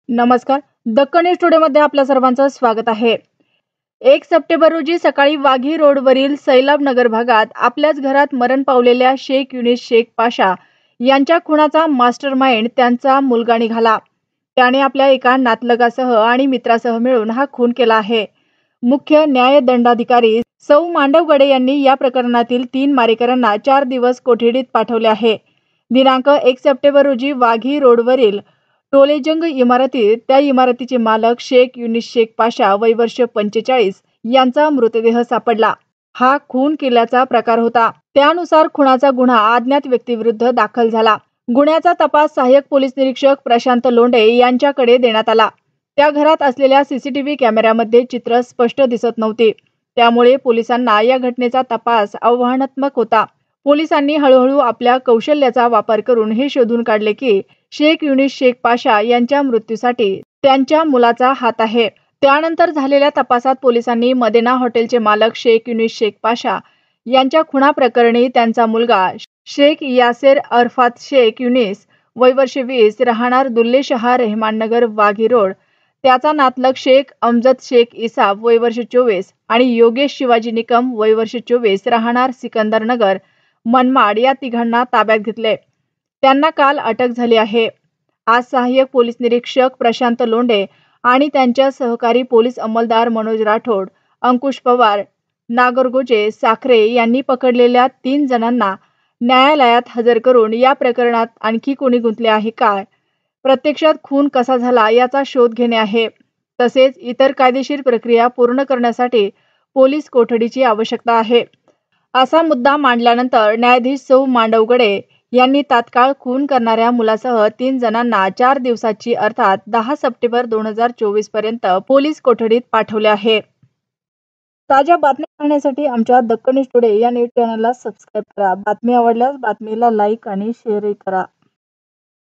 नमस्कार. दक्कन न्यूज टुडेमध्ये आपल्या सर्वांचं स्वागत आहे. 1 सप्टेंबर रोजी सकाळी वाघी रोडवरील सैलाब नगर भागात आपल्याच घरात मरण पावलेल्या शेख युनिस शेख पाशा यांच्या खुनाचा मास्टरमाइंड त्यांचा मुलगा निघाला. त्याने आपल्या एका नातलगासह आणि मित्रासह मिळून हा खून केला आहे. मुख्य न्यायदंडाधिकारी सौ मांडवगडे यांनी या प्रकरणातील 3 मारेकऱ्यांना 4 दिवस कोठडीत पाठवले आहे. दिनांक 1 सप्टेंबर रोजी वाघी रोडवरील टोलेजंग इमारतीत त्या इमारतीचे मालक शेख युनिस शेख पाशा वय वर्ष 45 यांचा मृतदेह सापडला. हा खून केल्याचा प्रकार होता. त्यानुसार खुनाचा गुन्हा अज्ञात व्यक्तीविरुद्ध दाखल झाला. गुन्ह्याचा तपास सहाय्यक पोलीस निरीक्षक प्रशांत लोंढे यांच्याकडे देण्यात आला. त्या घरात असलेल्या सीसीटीव्ही कॅमेऱ्यामध्ये चित्र स्पष्ट दिसत नव्हते. त्यामुळे पोलिसांना या घटनेचा तपास आव्हानात्मक होता. पोलिसांनी हळूहळू आपल्या कौशल्याचा वापर करून हे शोधून काढले की शेख युनिस शेख पाशा यांच्या मृत्यूसाठी त्यांच्या मुलाचा हात आहे. त्यानंतर झालेल्या तपासात पोलिसांनी मदेना हॉटेलचे मालक शेख युनिस शेख पाशा यांच्या खुनाप्रकरणी त्यांचा मुलगा शेख यासेर अरफात शेख युनिस वय वर्ष 20 राहणार दुल्लेशहा रेहमाननगर वाघी रोड, त्याचा नातलग शेख अमजद शेख इसाब वय वर्ष 24 आणि योगेश शिवाजी निकम वय वर्ष 24 राहणार सिकंदरनगर मनमाड या तिघांना ताब्यात घेतले. त्यांना काल अटक झाली आहे. आज सहाय्यक पोलीस निरीक्षक प्रशांत लोंढे आणि त्यांच्या सहकारी पोलीस अंमलदार मनोज राठोड, अंकुश पवार, नागरगोजे, साखरे यांनी पकडलेल्या 3 जणांना न्यायालयात हजर करून या प्रकरणात आणखी कोणी गुंतले आहे काय, प्रत्यक्षात खून कसा झाला याचा शोध घेणे आहे. तसेच इतर कायदेशीर प्रक्रिया पूर्ण करण्यासाठी पोलीस कोठडीची आवश्यकता आहे. असा मुद्दा मांडल्यानंतर न्यायाधीश सौ मांडवगडे यांनी तात्काळ खून करणाऱ्या मुलासह 3 जणांना 4 दिवसाची अर्थात 10 सप्टेंबर 2024 पर्यंत पोलीस कोठडीत पाठवले आहे. ताज्या बातम्या पाहण्यासाठी आमच्या दक्कन न्यूज टुडे या न्यूज चॅनलला सबस्क्राईब करा. बातमी आवडल्यास बातमीला लाईक आणि शेअरही करा.